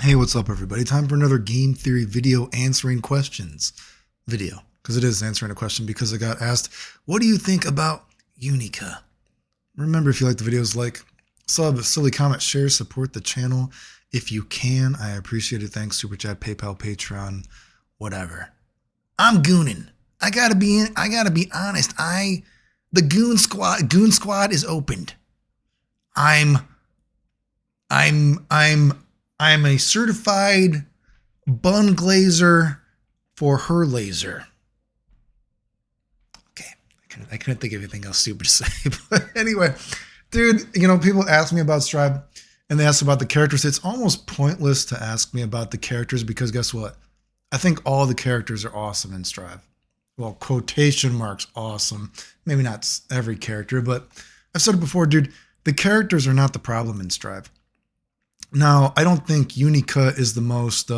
Hey, what's up, everybody? Time for another game theory video answering questions video. Because it is answering a question because I got asked, what do you think about UNIKA? Remember, if you like the videos, like, sub, silly comment, share, support the channel. If you can, I appreciate it. Thanks, Super Chat, PayPal, Patreon, whatever. I'm gooning. I gotta be honest. The Goon Squad is opened. I'm a certified bun glazer for her laser. Okay, I couldn't think of anything else stupid to say. But anyway, dude, people ask me about Strive and they ask about the characters. It's almost pointless to ask me about the characters because guess what? I think all the characters are awesome in Strive. Well, quotation marks awesome. Maybe not every character, but I've said it before, dude, the characters are not the problem in Strive. Now, I don't think UNIKA is the most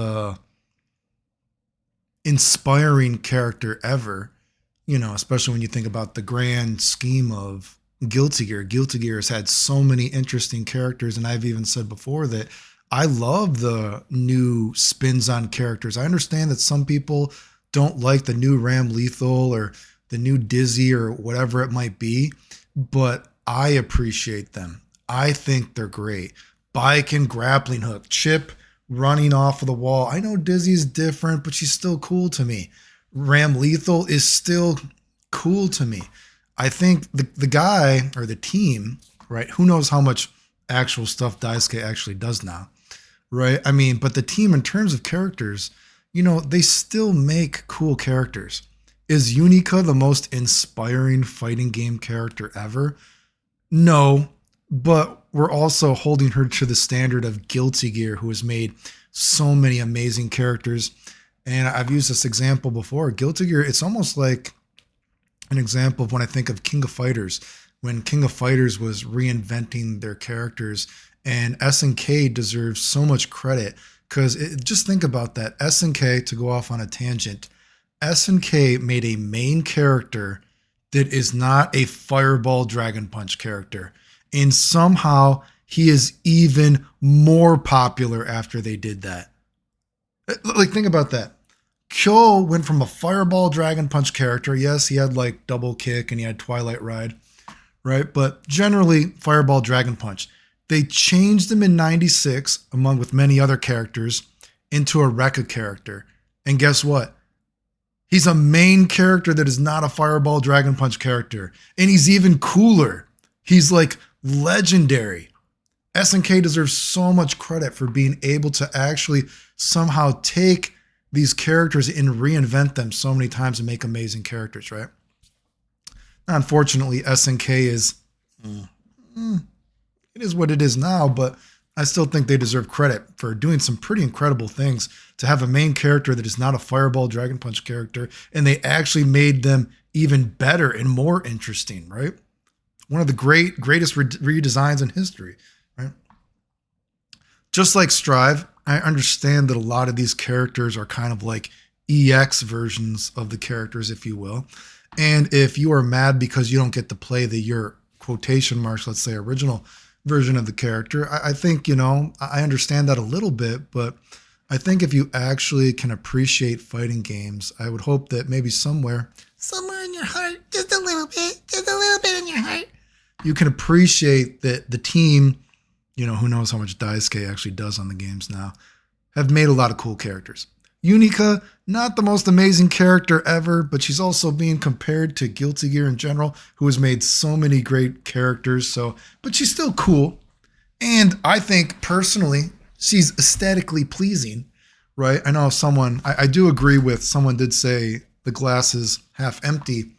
inspiring character ever, especially when you think about the grand scheme of Guilty Gear. Guilty Gear has had so many interesting characters, and I've even said before that I love the new spins on characters. I understand that some people don't like the new Ram Lethal or the new Dizzy or whatever it might be, but I appreciate them. I think they're great. Bike and grappling hook, Chip running off of the wall. I know Dizzy's different, but she's still cool to me. Ram Lethal is still cool to me. I think the guy or the team, right? Who knows how much actual stuff Daisuke actually does now, right? I mean, but the team in terms of characters, they still make cool characters. Is UNIKA the most inspiring fighting game character ever? No, but we're also holding her to the standard of Guilty Gear, who has made so many amazing characters. And I've used this example before. Guilty Gear, it's almost like an example of when I think of King of Fighters, when King of Fighters was reinventing their characters, and SNK deserves so much credit because just think about that. SNK, to go off on a tangent, SNK made a main character that is not a Fireball Dragon Punch character. And somehow he is even more popular after they did that. Like, think about that. Kyo went from a Fireball Dragon Punch character. Yes, he had like double kick and he had Twilight Ride, right? But generally, Fireball Dragon Punch. They changed him in 96, along with many other characters, into a Rekka character. And guess what? He's a main character that is not a Fireball Dragon Punch character. And he's even cooler. He's like legendary. SNK deserves so much credit for being able to actually somehow take these characters and reinvent them so many times and make amazing characters, right? Now, unfortunately, SNK is, it is what it is now, but I still think they deserve credit for doing some pretty incredible things to have a main character that is not a Fireball Dragon Punch character, and they actually made them even better and more interesting, right? One of the greatest redesigns in history, right? Just like Strive, I understand that a lot of these characters are kind of like EX versions of the characters, if you will. And if you are mad because you don't get to play your quotation marks, let's say, original version of the character, I think, I understand that a little bit, but I think if you actually can appreciate fighting games, I would hope that maybe somewhere in your heart, just a little bit in your heart, you can appreciate that the team, who knows how much Daisuke actually does on the games now, have made a lot of cool characters. UNIKA, not the most amazing character ever, but she's also being compared to Guilty Gear in general, who has made so many great characters. But she's still cool. And I think personally, she's aesthetically pleasing, right? I know I do agree with someone did say the glass is half empty.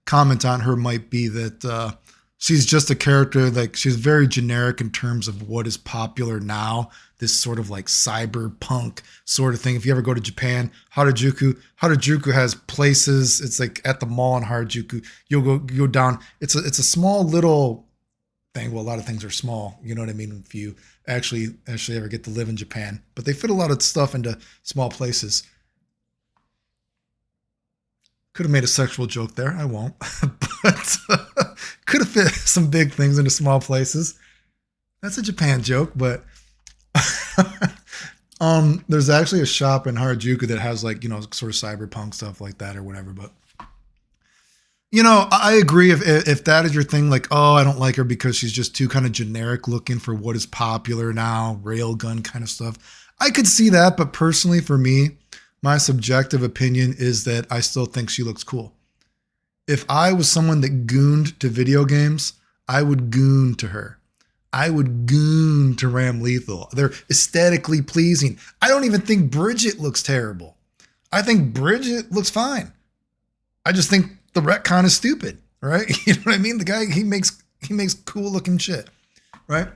Comment on her might be that she's just a character, like she's very generic in terms of what is popular now, this sort of like cyberpunk sort of thing. If you ever go to Japan, Harajuku has places, it's like at the mall in Harajuku, you'll go down, it's a small little thing. Well, a lot of things are small, you know what I mean, if you actually ever get to live in Japan, but they fit a lot of stuff into small places. Could have made a sexual joke there. I won't. But could have fit some big things into small places. That's a Japan joke, but There's actually a shop in Harajuku that has like, sort of cyberpunk stuff like that or whatever. But I agree if that is your thing, like, oh, I don't like her because she's just too kind of generic looking for what is popular now, railgun kind of stuff. I could see that, but personally for me, my subjective opinion is that I still think she looks cool. If I was someone that gooned to video games, I would goon to her. I would goon to Ram Lethal. They're aesthetically pleasing. I don't even think Bridget looks terrible. I think Bridget looks fine. I just think the retcon is stupid, right? You know what I mean? The guy, he makes cool looking shit, right?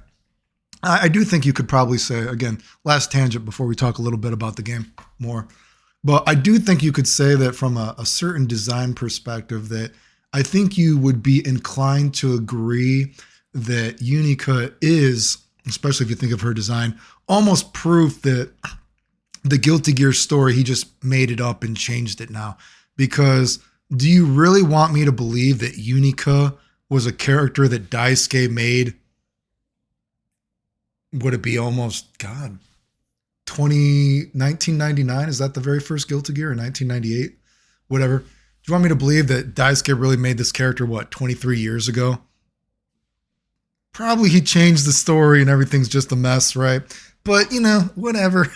I do think you could probably say, again, last tangent before we talk a little bit about the game more, but I do think you could say that from a certain design perspective that I think you would be inclined to agree that UNIKA is, especially if you think of her design, almost proof that the Guilty Gear story, he just made it up and changed it now. Because do you really want me to believe that UNIKA was a character that Daisuke made? Would it be almost, God, 1999? Is that the very first Guilty Gear, or 1998? Whatever. Do you want me to believe that Daisuke really made this character, 23 years ago? Probably he changed the story and everything's just a mess, right? But, whatever,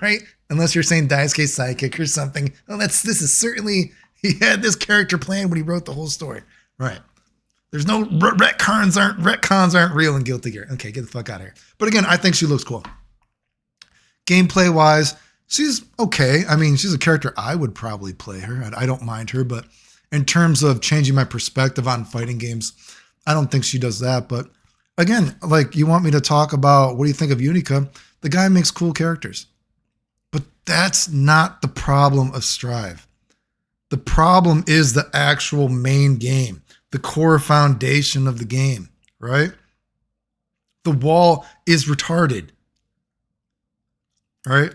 right? Unless you're saying Daisuke's psychic or something. Well, this is certainly, he had this character plan when he wrote the whole story. Right. There's no retcons aren't real in Guilty Gear. Okay, get the fuck out of here. But again, I think she looks cool. Gameplay wise, she's okay. I mean, she's a character I would probably play her. I don't mind her, but in terms of changing my perspective on fighting games, I don't think she does that. But again, like, you want me to talk about what do you think of UNIKA? The guy makes cool characters. But that's not the problem of Strive. The problem is the actual main game, the core foundation of the game, right? The wall is retarded, right?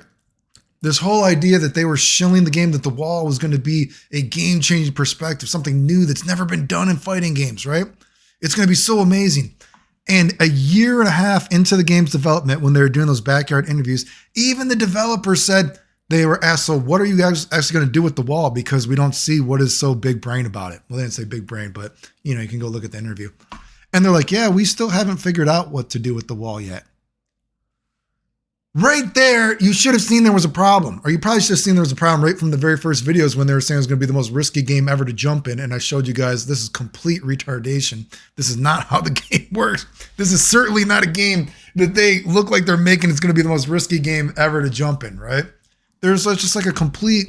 This whole idea that they were shilling the game, that the wall was going to be a game-changing perspective, something new that's never been done in fighting games, right? It's going to be so amazing. And a year and a half into the game's development, when they were doing those backyard interviews, even the developers said, they were asked, so what are you guys actually going to do with the wall? Because we don't see what is so big brain about it. Well, they didn't say big brain, but you can go look at the interview. And they're like, yeah, we still haven't figured out what to do with the wall yet. Right there, you should have seen there was a problem. Or you probably should have seen there was a problem right from the very first videos when they were saying it was going to be the most risky game ever to jump in. And I showed you guys, this is complete retardation. This is not how the game works. This is certainly not a game that they look like they're making. It's going to be the most risky game ever to jump in, right? There's just like a complete,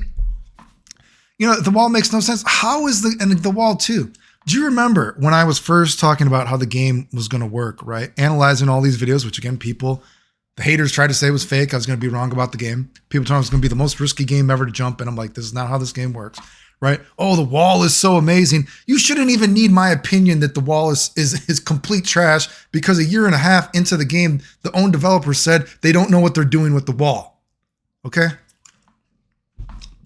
the wall makes no sense. How is and the wall too? Do you remember when I was first talking about how the game was going to work, right? Analyzing all these videos, which again, the haters tried to say was fake. I was going to be wrong about the game. People told me it was going to be the most risky game ever to jump in. I'm like, this is not how this game works, right? Oh, the wall is so amazing. You shouldn't even need my opinion that the wall is complete trash, because a year and a half into the game, the own developer said they don't know what they're doing with the wall. Okay?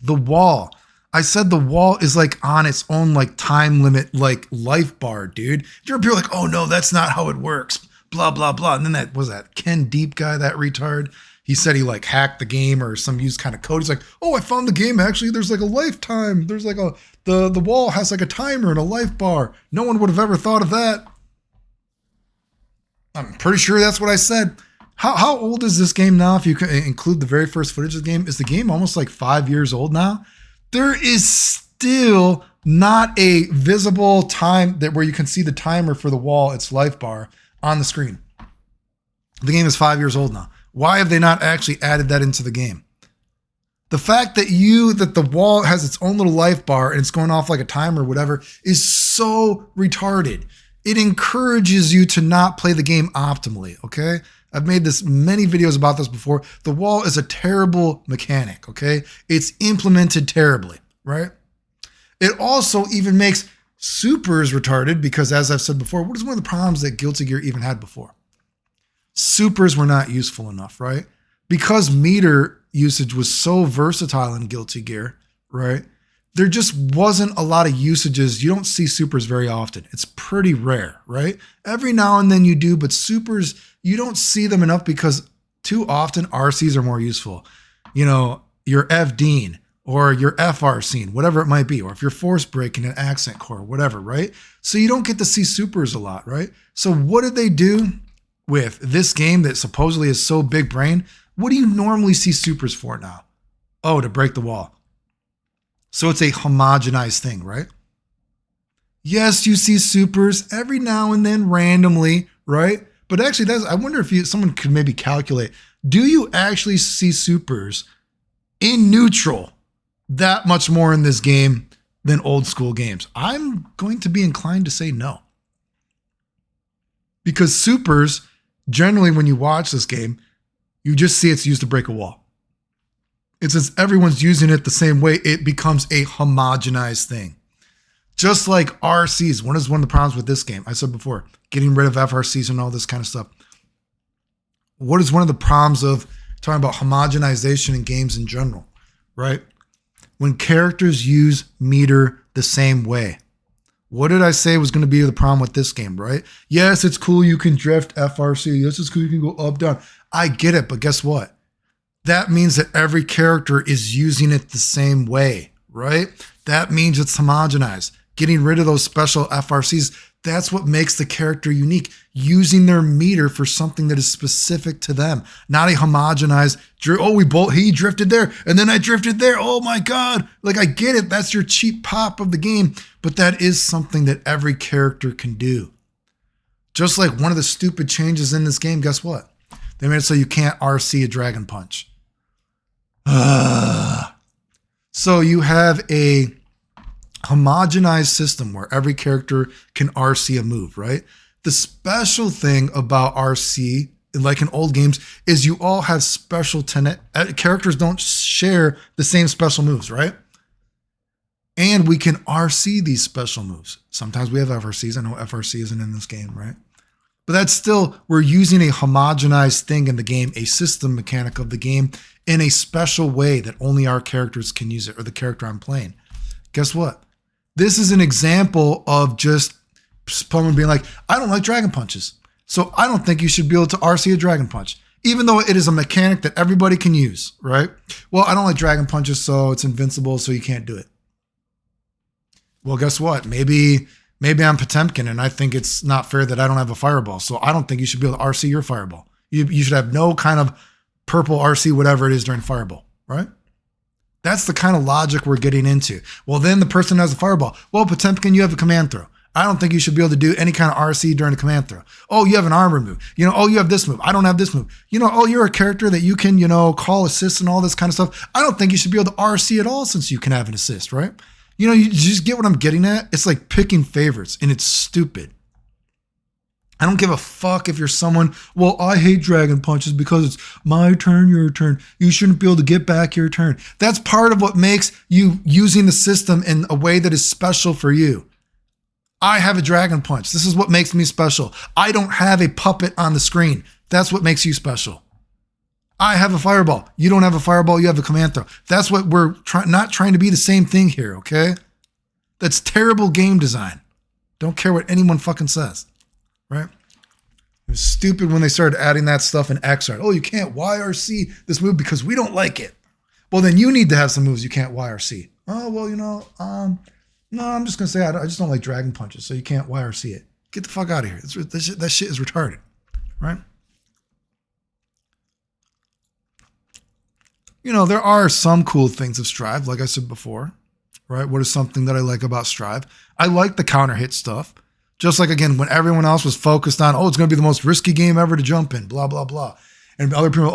The wall. I said the wall is like on its own like time limit, like life bar, dude. You're like, oh no, that's not how it works. Blah, blah, blah. And then that Ken Deep guy, that retard. He said he like hacked the game or some used kind of code. He's like, oh, I found the game. Actually, there's like a lifetime. There's like the wall has like a timer and a life bar. No one would have ever thought of that. I'm pretty sure that's what I said. How old is this game now? If you include the very first footage of the game, is the game almost like 5 years old now? There is still not a visible time where you can see the timer for the wall, its life bar, on the screen. The game is 5 years old now. Why have they not actually added that into the game? The fact that the wall has its own little life bar and it's going off like a timer or whatever is so retarded. It encourages you to not play the game optimally, okay? I've made many videos about this before. The wall is a terrible mechanic, okay? It's implemented terribly, right? It also even makes supers retarded because, as I've said before, what is one of the problems that Guilty Gear even had before? Supers were not useful enough, right? Because meter usage was so versatile in Guilty Gear, right? There just wasn't a lot of usages. You don't see supers very often. It's pretty rare, right? Every now and then you do, but supers, you don't see them enough because Too often, RCs are more useful. You know, your F Dean or your FR scene, whatever it might be, or if you're force breaking an accent core, whatever, right? So you don't get to see supers a lot, right? So what did they do with this game that supposedly is so big brain? What do you normally see supers for now? Oh, to break the wall. So it's a homogenized thing, right? Yes, you see supers every now and then randomly, right? But actually, I wonder if someone could maybe calculate, do you actually see supers in neutral that much more in this game than old school games? I'm going to be inclined to say no. Because supers, generally when you watch this game, you just see it's used to break a wall. It's as everyone's using it the same way, it becomes a homogenized thing. Just like RCs. What is one of the problems with this game? I said before, getting rid of FRCs and all this kind of stuff. What is one of the problems of talking about homogenization in games in general, right? When characters use meter the same way. What did I say was going to be the problem with this game, right? Yes, it's cool you can drift FRC. Yes, it's cool you can go up, down. I get it, but guess what? That means that every character is using it the same way, right? That means it's homogenized. Getting rid of those special FRCs, that's what makes the character unique. Using their meter for something that is specific to them, not a homogenized, he drifted there and then I drifted there. Oh my God. Like, I get it. That's your cheap pop of the game, but that is something that every character can do. Just like one of the stupid changes in this game, guess what? They made it so you can't RC a Dragon Punch. So you have a homogenized system where every character can RC a move, right? The special thing about RC, like in old games, is you all have special characters don't share the same special moves, right? And we can RC these special moves. Sometimes we have FRCs. I know FRC isn't in this game, right? But that's still, we're using a homogenized thing in the game, a system mechanic of the game in a special way that only our characters can use it, or the character I'm playing. Guess what? This is an example of just someone being like, I don't like Dragon Punches, so I don't think you should be able to RC a Dragon Punch, even though it is a mechanic that everybody can use, right? Well, I don't like Dragon Punches, so it's invincible, so you can't do it. Well, guess what? Maybe I'm Potemkin and I think it's not fair that I don't have a fireball, so I don't think you should be able to RC your fireball. You should have no kind of purple RC, whatever it is during fireball, right? That's the kind of logic we're getting into. Well, then the person has a fireball. Well, Potemkin, you have a command throw. I don't think you should be able to do any kind of RC during a command throw. Oh, you have an armor move. Oh, you have this move. I don't have this move. Oh, you're a character that you can, call assists and all this kind of stuff. I don't think you should be able to RC at all since you can have an assist, right? You just get what I'm getting at? It's like picking favorites, and it's stupid. I don't give a fuck if you're someone, well, I hate Dragon Punches because it's my turn, your turn. You shouldn't be able to get back your turn. That's part of what makes you using the system in a way that is special for you. I have a Dragon Punch. This is what makes me special. I don't have a puppet on the screen. That's what makes you special. I have a fireball. You don't have a fireball. You have a command throw. That's what we're not trying to be the same thing here, okay? That's terrible game design. Don't care what anyone fucking says, right? It was stupid when they started adding that stuff in XR. Oh, you can't YRC this move because we don't like it. Well, then you need to have some moves you can't YRC. Oh, well, no, I'm just going to say I just don't like Dragon Punches, so you can't YRC it. Get the fuck out of here. That shit is retarded, right? There are some cool things of Strive, like I said before, right? What is something that I like about Strive? I like the counter hit stuff. Just like, again, when everyone else was focused on, oh, it's going to be the most risky game ever to jump in, blah, blah, blah. And other people,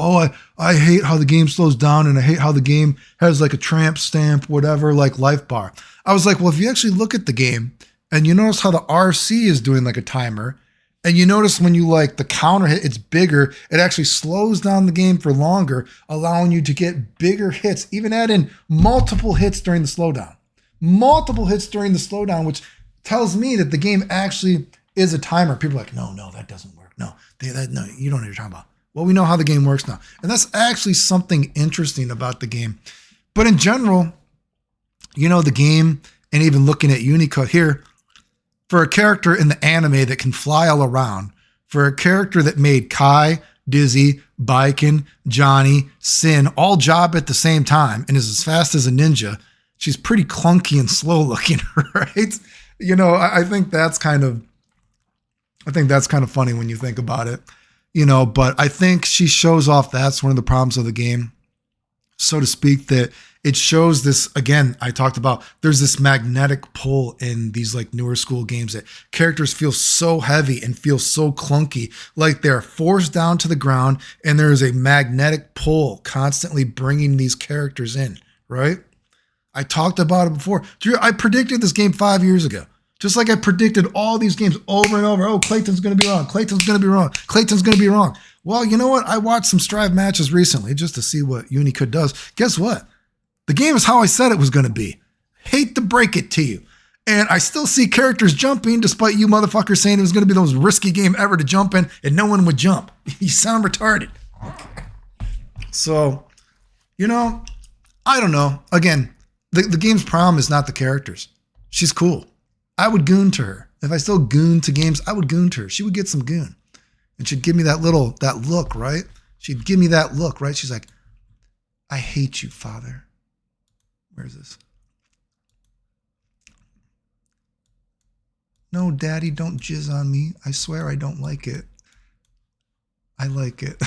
I hate how the game slows down and I hate how the game has like a tramp stamp, whatever, like life bar. I was like, well, if you actually look at the game and you notice how the RC is doing like a timer, and you notice when you like the counter hit, it's bigger, it actually slows down the game for longer, allowing you to get bigger hits, even add in multiple hits during the slowdown. Multiple hits during the slowdown, which tells me that the game actually is a timer. People are like, no, that doesn't work. No, you don't know what you're talking about. Well, we know how the game works now. And that's actually something interesting about the game. But in general, the game, and even looking at UNIKA here, for a character in the anime that can fly all around, for a character that made Kai Dizzy, Baiken, Johnny, Sin all job at the same time and is as fast as a ninja. She's pretty clunky and slow looking, right? You know, I think that's kind of funny when you think about it, you know, but I think she shows off, that's one of the problems of the game, so to speak, that it shows this, again, I talked about, there's this magnetic pull in these like newer school games that characters feel so heavy and feel so clunky, like they're forced down to the ground and there's a magnetic pull constantly bringing these characters in, right? I talked about it before. I predicted this game 5 years ago. Just like I predicted all these games over and over. Oh, Clayton's going to be wrong. Clayton's going to be wrong. Clayton's going to be wrong. Well, you know what? I watched some Strive matches recently just to see what UNIKA does. Guess what? The game is how I said it was going to be. Hate to break it to you. And I still see characters jumping despite you motherfuckers saying it was going to be the most risky game ever to jump in and no one would jump. You sound retarded. Okay. So, you know, I don't know. Again, the game's problem is not the characters. She's cool. I would goon to her. If I still goon to games, I would goon to her. She would get some goon. And she'd give me that look, right? She'd give me that look, right? She's like, I hate you, father. Where is this? No, daddy, don't jizz on me. I swear I don't like it. I like it.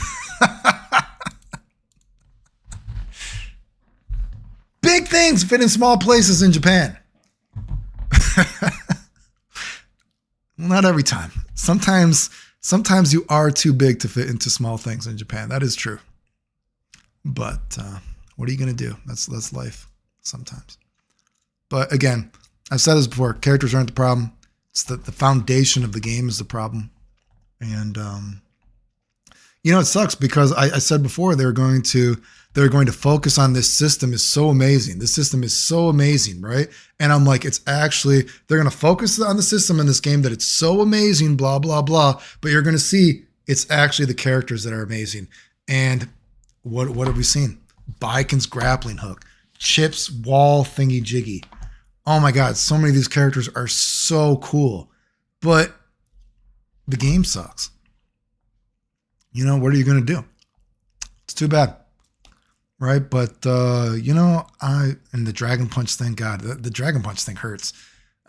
Big things fit in small places in Japan. Not every time. Sometimes you are too big to fit into small things in Japan. That is true. But what are you going to do? That's life sometimes. But again, I've said this before. Characters aren't the problem. It's the foundation of the game is the problem. And you know, it sucks because I said before they're going to focus on this system is so amazing. This system is so amazing, right? And I'm like, it's actually, they're going to focus on the system in this game that it's so amazing, blah, blah, blah. But you're going to see it's actually the characters that are amazing. And what have we seen? Baiken's grappling hook, Chip's wall thingy jiggy. Oh my God, so many of these characters are so cool. But the game sucks. You know, what are you going to do? It's too bad. Right. But, you know, and the Dragon Punch thing, God, the Dragon Punch thing hurts.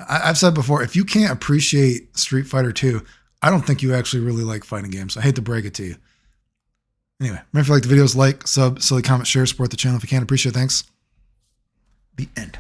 I've said before, if you can't appreciate Street Fighter 2, I don't think you actually really like fighting games. I hate to break it to you. Anyway, remember if you like the videos, like, sub, silly, comment, share, support the channel if you can. Appreciate it. Thanks. The end.